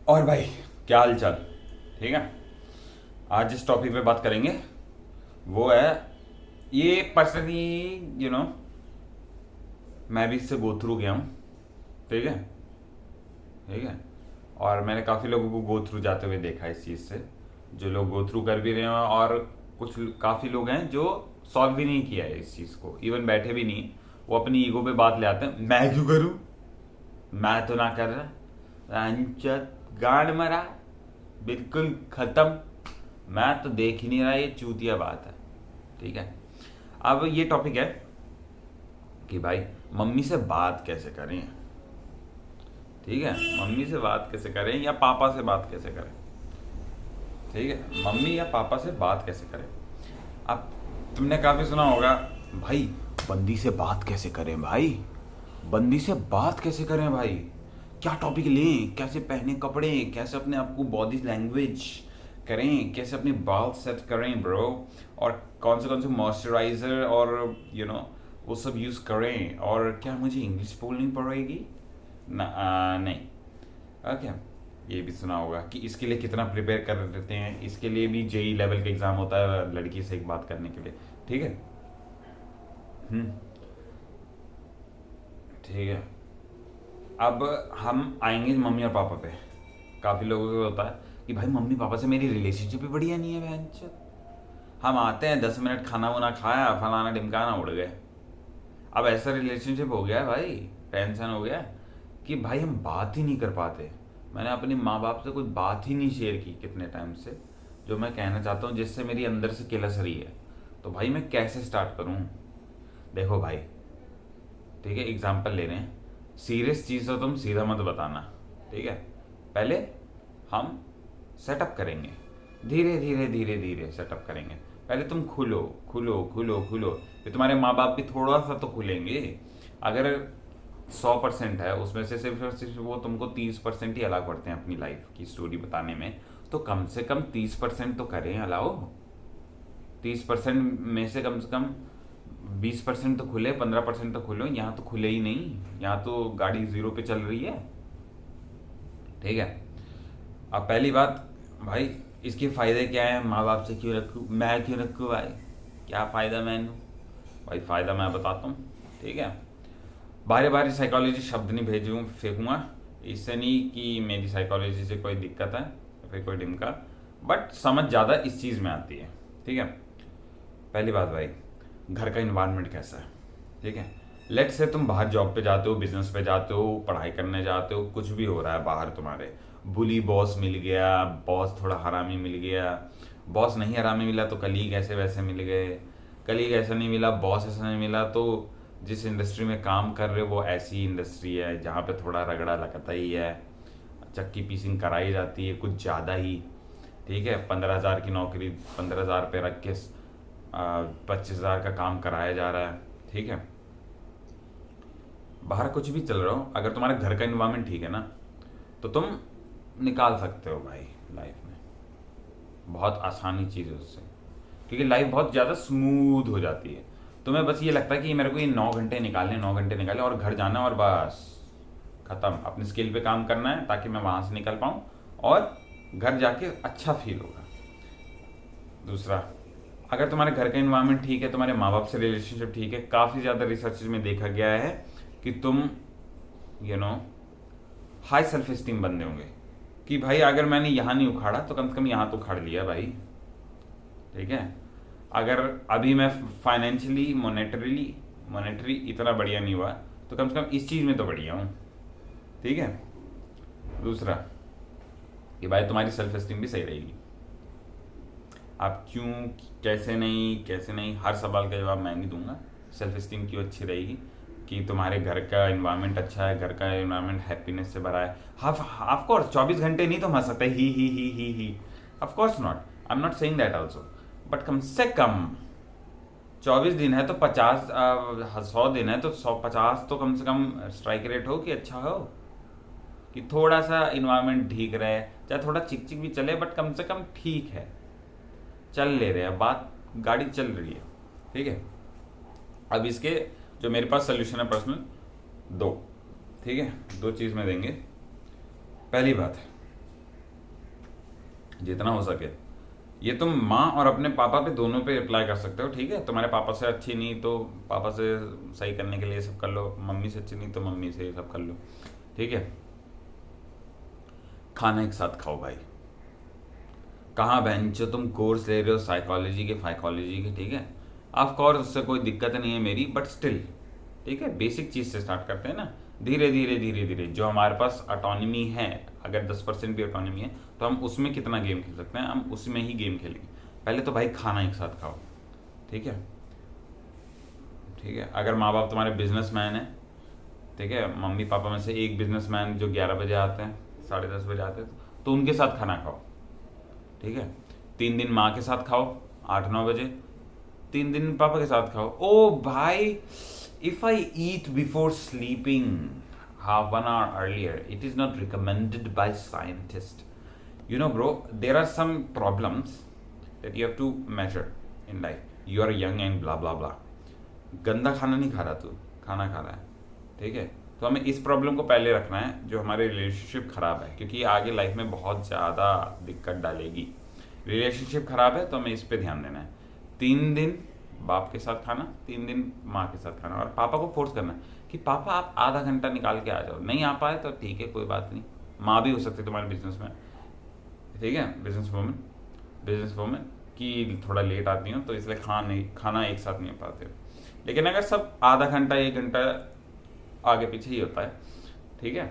और भाई, क्या हाल चाल? ठीक है। आज जिस टॉपिक पे बात करेंगे वो है, ये पर्सनली यू नो मैं भी इससे गो थ्रू गया हूँ। ठीक है। ठीक है। और मैंने काफ़ी लोगों को गो थ्रू जाते हुए देखा है इस चीज़ से, जो लोग गो थ्रू कर भी रहे हैं, और कुछ काफ़ी लोग हैं जो सॉल्व भी नहीं किया है इस चीज़ को, इवन बैठे भी नहीं। वो अपनी ईगो पे बात ले आते हैं, मैं क्यों करूँ, मैं तो ना कर रहा, अंचत गांड मरा, बिल्कुल खत्म, मैं तो देख ही नहीं रहा, ये चूतिया बात है। ठीक है। अब ये टॉपिक है कि भाई मम्मी से बात कैसे करें। ठीक है। मम्मी से बात कैसे करें या पापा से बात कैसे करें। ठीक है। मम्मी या पापा से बात कैसे करें। अब तुमने काफी सुना होगा, भाई बंदी से बात कैसे करें, भाई बंदी से बात कैसे करें, भाई क्या टॉपिक लें, कैसे पहने कपड़े, कैसे अपने आप को बॉडी लैंग्वेज करें, कैसे अपने बाल सेट करें ब्रो, और कौन से मॉइस्चराइजर और वो सब यूज़ करें, और क्या मुझे इंग्लिश बोलनी पड़ेगी ना, नहीं। ओके। ये भी सुना होगा कि इसके लिए कितना प्रिपेयर कर लेते हैं, इसके लिए भी जेई लेवल का एग्ज़ाम होता है लड़की से एक बात करने के लिए। ठीक है। हम्म। ठीक है। अब हम आएंगे मम्मी और पापा पे। काफ़ी लोगों को होता है कि भाई मम्मी पापा से मेरी रिलेशनशिप भी बढ़िया नहीं है बहन। हम आते हैं 10 मिनट, खाना वाना खाया, फलाना ढिमकाना, उड़ गए। अब ऐसा रिलेशनशिप हो गया है भाई, टेंशन हो गया है कि भाई हम बात ही नहीं कर पाते। मैंने अपने माँ बाप से कोई बात ही नहीं शेयर की कितने टाइम से, जो मैं कहना चाहता हूँ, जिससे मेरी अंदर से किलस रही है। तो भाई मैं कैसे स्टार्ट करूँ। देखो भाई, ठीक है, एग्जाम्पल ले रहे हैं, सीरियस चीज़ हो तुम सीधा मत बताना। ठीक है। पहले हम सेटअप करेंगे, धीरे धीरे धीरे धीरे सेटअप करेंगे। पहले तुम खुलो खुलो खुलो खुलो, फिर तुम्हारे माँ बाप भी थोड़ा सा तो खुलेंगे। अगर 100% है, उसमें से सिर्फ वो तुमको 30% ही अलाउ करते हैं अपनी लाइफ की स्टोरी बताने में, तो कम से कम 30% तो करें अलाउ। 30% में से कम 20% तो खुले, 15% तो खुलो। यहाँ तो खुले ही नहीं, यहाँ तो गाड़ी जीरो पे चल रही है। ठीक है। अब पहली बात, भाई इसके फ़ायदे क्या है, माँ बाप से क्यों रखूँ, मैं क्यों रखूँ भाई, क्या फ़ायदा मैंने। भाई फ़ायदा मैं बताता हूँ। ठीक है। बारी बारी साइकोलॉजी शब्द नहीं भेजूँ फेंकूँगा, इससे नहीं कि मेरी साइकोलॉजी से कोई दिक्कत है या फिर कोई डिमका, बट समझ ज़्यादा इस चीज़ में आती है। ठीक है। पहली बात भाई, घर का इन्वायरमेंट कैसा है। ठीक है। लेट्स से तुम बाहर जॉब पे जाते हो, बिजनेस पे जाते हो, पढ़ाई करने जाते हो, कुछ भी हो रहा है बाहर, तुम्हारे बुली बॉस मिल गया, बॉस थोड़ा हरामी मिल गया, बॉस नहीं हरामी मिला तो कलीग ऐसे वैसे मिल गए, कलीग ऐसा नहीं मिला, बॉस ऐसा नहीं मिला, तो जिस इंडस्ट्री में काम कर रहे हो वो ऐसी इंडस्ट्री है जहाँ पे थोड़ा रगड़ा लगता ही है, चक्की पीसिंग कराई जाती है कुछ ज़्यादा ही। ठीक है। 15,000 की नौकरी 15,000 पे रख के 25,000 का काम कराया जा रहा है। ठीक है। बाहर कुछ भी चल रहा हो, अगर तुम्हारे घर का इन्वायरमेंट ठीक है ना, तो तुम निकाल सकते हो भाई लाइफ में, बहुत आसानी चीज़ है उससे, क्योंकि लाइफ बहुत ज़्यादा स्मूथ हो जाती है। तुम्हें बस ये लगता है कि मेरे को ये 9 घंटे निकालने, 9 घंटे निकाले और घर जाना, और बस ख़त्म, अपने स्किल पे काम करना है ताकि मैं वहाँ से निकल पाऊँ और घर जाके अच्छा फील होगा। दूसरा, अगर तुम्हारे घर का इन्वायरमेंट ठीक है, तुम्हारे माँ बाप से रिलेशनशिप ठीक है, काफ़ी ज़्यादा रिसर्च में देखा गया है कि तुम you know high self esteem बंदे होंगे, कि भाई अगर मैंने यहाँ नहीं उखाड़ा तो कम से कम यहाँ तो उखाड़ लिया भाई। ठीक है। अगर अभी मैं फाइनेंशियली मोनेटरी इतना बढ़िया नहीं हुआ, तो कम से कम इस चीज़ में तो बढ़िया हूँ। ठीक है। दूसरा, कि भाई तुम्हारी सेल्फ स्टीम भी सही रहेगी। आप क्यों, कैसे नहीं, हर सवाल का जवाब मैं नहीं दूंगा। सेल्फ स्टीम क्यों अच्छी रहेगी, कि तुम्हारे घर का इन्वायरमेंट अच्छा है, घर का इन्वायरमेंट हैप्पीनेस से भरा है। ऑफ कोर्स 24 घंटे नहीं तो हंस सकते ही, of course not, I am not saying that also, but कम से कम 24 दिन है तो 50, 100 दिन है तो 150 तो कम से कम स्ट्राइक रेट हो कि अच्छा हो, कि थोड़ा सा इन्वायरमेंट ठीक रहे, चाहे थोड़ा चिक चिक भी चले, बट कम से कम ठीक है, चल ले रहे हैं, बात गाड़ी चल रही है। ठीक है। अब इसके जो मेरे पास सोल्यूशन है पर्सनल, दो। ठीक है। दो चीज़ में देंगे। पहली बात, जितना हो सके। ये तुम माँ और अपने पापा पे दोनों पे अप्लाई कर सकते हो, ठीक है। तुम्हारे पापा से अच्छी नहीं तो पापा से सही करने के लिए सब कर लो, मम्मी से अच्छी नहीं तो मम्मी से ये सब कर लो, ठीक है। खाना एक साथ खाओ भाई। कहाँ बहन जो तुम कोर्स ले रहे हो साइकोलॉजी के फाइकोलॉजी के, ठीक है। ऑफ कोर्स उससे कोई दिक्कत नहीं है मेरी, बट स्टिल ठीक है, बेसिक चीज़ से स्टार्ट करते हैं ना। धीरे धीरे धीरे धीरे जो हमारे पास ऑटोनॉमी है, अगर 10% भी ऑटोनॉमी है तो हम उसमें कितना गेम खेल सकते हैं, हम उसमें ही गेम खेलेंगे। पहले तो भाई खाना एक साथ खाओ, ठीक है। ठीक है, अगर माँ बाप तुम्हारे बिजनेसमैन है, ठीक है, मम्मी पापा में से एक बिजनेसमैन जो 11 बजे आते हैं, 10:30 बजे आते हैं, तो उनके साथ खाना खाओ, ठीक है। 3 दिन माँ के साथ खाओ 8-9 बजे, 3 दिन पापा के साथ खाओ। ओ भाई, if I eat before sleeping half 1 hour earlier, it is not recommended by scientists. You know, bro, there are some problems that you have to measure in life. You are young and blah blah blah. गंदा खाना नहीं खा रहा तू, खाना खा रहा है, ठीक है। तो हमें इस प्रॉब्लम को पहले रखना है जो हमारे रिलेशनशिप खराब है, क्योंकि ये आगे लाइफ में बहुत ज़्यादा दिक्कत डालेगी। रिलेशनशिप खराब है तो हमें इस पे ध्यान देना है। 3 दिन बाप के साथ खाना, 3 दिन माँ के साथ खाना, और पापा को फोर्स करना कि पापा आप आधा घंटा निकाल के आ जाओ। नहीं आ पाए तो ठीक है, कोई बात नहीं, माँ भी हो सकती है तुम्हारे बिजनेस में, ठीक है, बिजनेस वूमेन कि थोड़ा लेट आती हो तो इसलिए खाना एक साथ नहीं पाते हो। लेकिन अगर सब आधा घंटा 1 घंटा आगे पीछे ही होता है, ठीक है,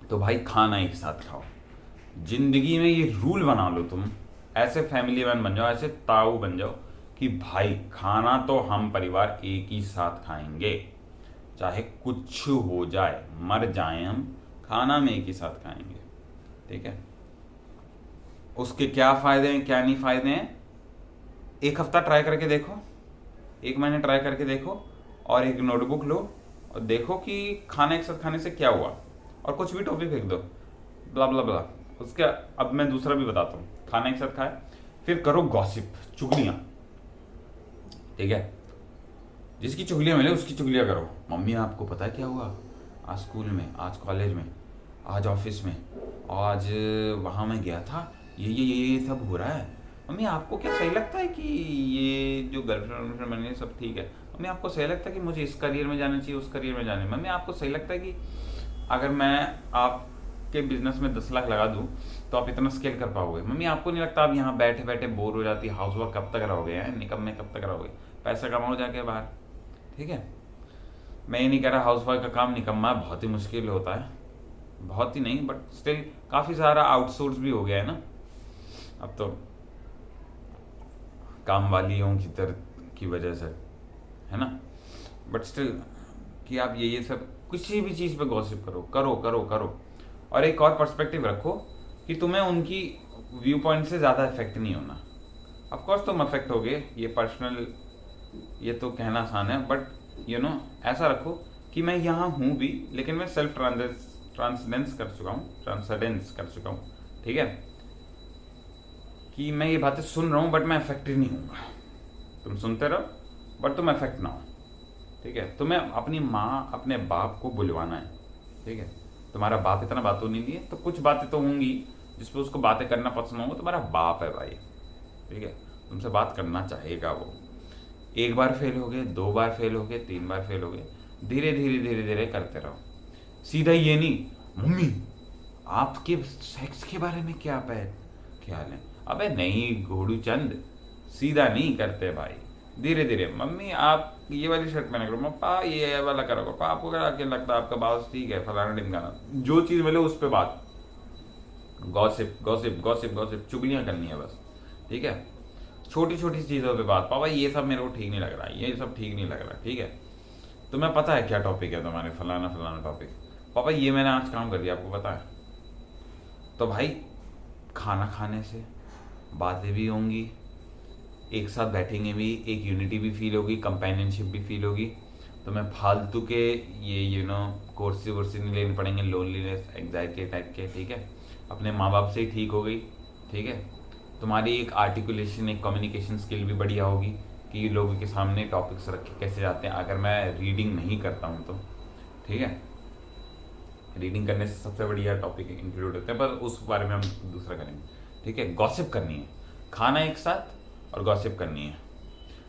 तो भाई खाना एक साथ खाओ। जिंदगी में ये रूल बना लो, तुम ऐसे फैमिली मैन बन जाओ, ऐसे ताऊ बन जाओ कि भाई खाना तो हम परिवार एक ही साथ खाएंगे, चाहे कुछ हो जाए, मर जाए हम, खाना में एक ही साथ खाएंगे, ठीक है। उसके क्या फ़ायदे हैं क्या नहीं फ़ायदे हैं, 1 हफ्ता ट्राई करके देखो, 1 महीने ट्राई करके देखो, और एक नोटबुक लो और देखो कि खाना एक साथ खाने से क्या हुआ, और कुछ भी टॉपिक फेंक दो, ब्ला ब्ला ब्ला। उसके अब मैं दूसरा भी बताता हूँ, खाना एक साथ खाए, फिर करो गॉसिप, चुगलियाँ, ठीक है। जिसकी चुगलियाँ मिले उसकी चुगलियाँ करो। मम्मी आपको पता है क्या हुआ आज स्कूल में, आज कॉलेज में, आज ऑफिस में, आज वहाँ मैं गया था, ये सब हो रहा है। मम्मी आपको क्या सही लगता है कि ये जो गर्लफ्रेंड बनी है सब ठीक है? मम्मी आपको सही लगता है कि मुझे इस करियर में जाना चाहिए उस करियर में जाना है? मम्मी आपको सही लगता है कि अगर मैं आपके बिजनेस में 10 लाख लगा दूँ तो आप इतना स्केल कर पाओगे? मम्मी आपको नहीं लगता आप यहाँ बैठे बैठे बोर हो जाती, हाउस वर्क कब तक रहोगे, हैं निकम्मे कब तक रहोगे, पैसा कमाओ जाके बाहर, ठीक है। मैं ये नहीं कह रहा हाउस वाइफ का काम निकम्मा, बहुत ही मुश्किल होता है, बहुत ही नहीं बट स्टिल काफ़ी सारा आउटसोर्स भी हो गया है ना अब तो, काम वालियों की वजह से, है ना। बट स्टिल कि आप ये सब किसी भी चीज़ पे गॉसिप करो करो करो करो, और एक और पर्सपेक्टिव रखो कि तुम्हें उनकी व्यू पॉइंट से ज़्यादा इफेक्ट नहीं होना। ऑफ कोर्स तुम अफेक्ट होगे, ये पर्सनल, ये तो कहना आसान है, बट यू नो ऐसा रखो कि मैं यहाँ हूँ भी, लेकिन मैं सेल्फ ट्रांसडेंस कर चुका हूँ, ठीक है, कि मैं ये बातें सुन रहा हूँ बट मैं अफेक्टेड नहीं हूँगा। तुम सुनते रहो बट तुम अफेक्ट ना हो, ठीक है। तुम्हें अपनी माँ अपने बाप को बुलवाना है, ठीक है। तुम्हारा बाप इतना बातों नहीं दिए तो कुछ बातें तो होंगी जिस पर उसको बातें करना पसंद होगा, तुम्हारा बाप है भाई, ठीक है, तुमसे बात करना चाहेगा वो। 1 बार फेल हो गए, 2 बार फेल हो गए, 3 बार फेल हो गए, धीरे धीरे धीरे धीरे करते रहो। सीधा ये नहीं, मम्मी आपके सेक्स के बारे में क्या ख्याल है? अबे नहीं घोड़ू चंद, सीधा नहीं करते भाई, धीरे धीरे। मम्मी आप ये वाली शर्ट पहना करो, पापा ये वाला करो, पापा आपको क्या लगता है आपका बाउस ठीक है, फलाना ढिमकाना, जो चीज़ मिले उस पर बात, गॉसिप गॉसिप गॉसिप गॉसिप, चुगलियाँ करनी है बस, ठीक है। छोटी छोटी चीज़ों पे बात, पापा ये सब मेरे को ठीक नहीं लग रहा, ये सब ठीक नहीं लग रहा, ठीक है। तुम्हें पता है क्या टॉपिक है तुम्हारे, फलाना फलाना टॉपिक, पापा ये मैंने आज काम कर दिया, आपको पता है? तो भाई खाना खाने से बातें भी होंगी, एक साथ बैठेंगे भी, एक यूनिटी भी फील होगी, कंपेनियनशिप भी फील होगी। तो मैं फालतू के ये कोर्सेज वोर्सेज नहीं लेने पड़ेंगे, लोनलीनेस एंग्जाइटी टाइप के, ठीक है। अपने माँ बाप से ही ठीक हो गई, ठीक है। तुम्हारी एक आर्टिकुलेशन, एक कम्युनिकेशन स्किल भी बढ़िया होगी कि लोगों के सामने टॉपिक्स रखे कैसे जाते हैं, अगर मैं रीडिंग नहीं करता हूँ तो, ठीक है। रीडिंग करने से सबसे बढ़िया टॉपिक इंक्लूड होते हैं, पर उस बारे में हम दूसरा करेंगे, ठीक है, गॉसिप करनी है, खाना एक साथ और गॉसिप करनी है।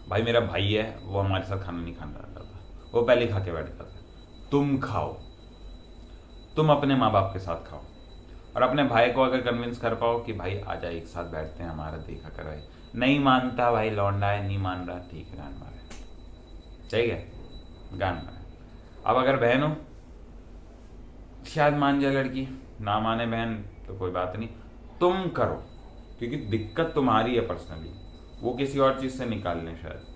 भाई मेरा भाई है, वो हमारे साथ खाना नहीं खाना चाहता था, वो पहले खा के बैठ जाता था। तुम खाओ, तुम अपने माँ बाप के साथ खाओ, और अपने भाई को अगर कन्विंस कर पाओ कि भाई आजा एक साथ बैठते हैं, हमारा देखा कर भाई। नहीं मानता भाई, लौंडा है, नहीं मान रहा, ठीक है, गान मारे, ठीक है, गान मारे। अब अगर बहन हो, शायद मान जाए लड़की, ना माने बहन तो कोई बात नहीं, तुम करो, क्योंकि दिक्कत तुम्हारी है पर्सनली, वो किसी और चीज़ से निकाल लें शायद,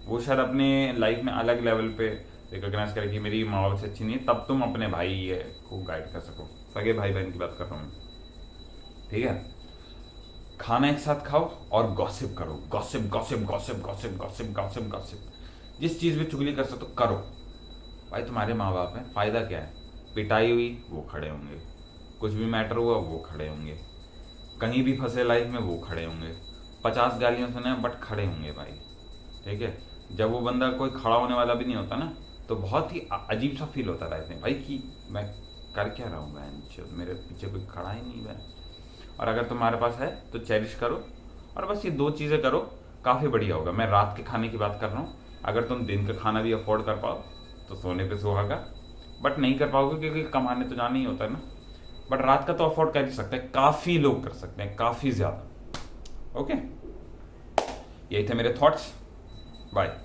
वो शायद अपने लाइफ में अलग लेवल पे रिकोगनाइज करे कि मेरी माँ बाप से अच्छी नहीं है, तब तुम अपने भाई को गाइड कर सको। सगे भाई बहन की बात कर रहा हूँ, ठीक है। खाना एक साथ खाओ और गॉसिप करो, gossip gossip gossip gossip gossip gossip gossip, जिस चीज़ भी चुगली कर सकते हो करो। भाई तुम्हारे माँ बाप हैं, फ़ायदा क्या है, पिटाई हुई वो खड़े होंगे, कुछ भी मैटर हुआ वो खड़े होंगे, कहीं भी फंसे लाइफ में वो खड़े होंगे, 50 गालियाँ सुने बट खड़े होंगे भाई, ठीक है। जब वो बंदा कोई खड़ा होने वाला भी नहीं होता ना, तो बहुत ही अजीब सा फील होता है लाइफ में भाई कि मैं कर क्या रहा हूँ बहन, मेरे पीछे कोई खड़ा ही नहीं बहन। और अगर तुम्हारे पास है तो चेरिश करो, और बस ये 2 चीज़ें करो, काफ़ी बढ़िया होगा। मैं रात के खाने की बात कर रहा हूँ, अगर तुम दिन का खाना भी अफोर्ड कर पाओ तो सोने पे सुहागा, बट नहीं कर पाओगे क्योंकि कमाने तो जाना ही होता है ना, बट रात का तो अफोर्ड कर ही सकते हैं, काफ़ी लोग कर सकते हैं, काफ़ी ज़्यादा। ओके, यही थे मेरे थॉट्स, बाय।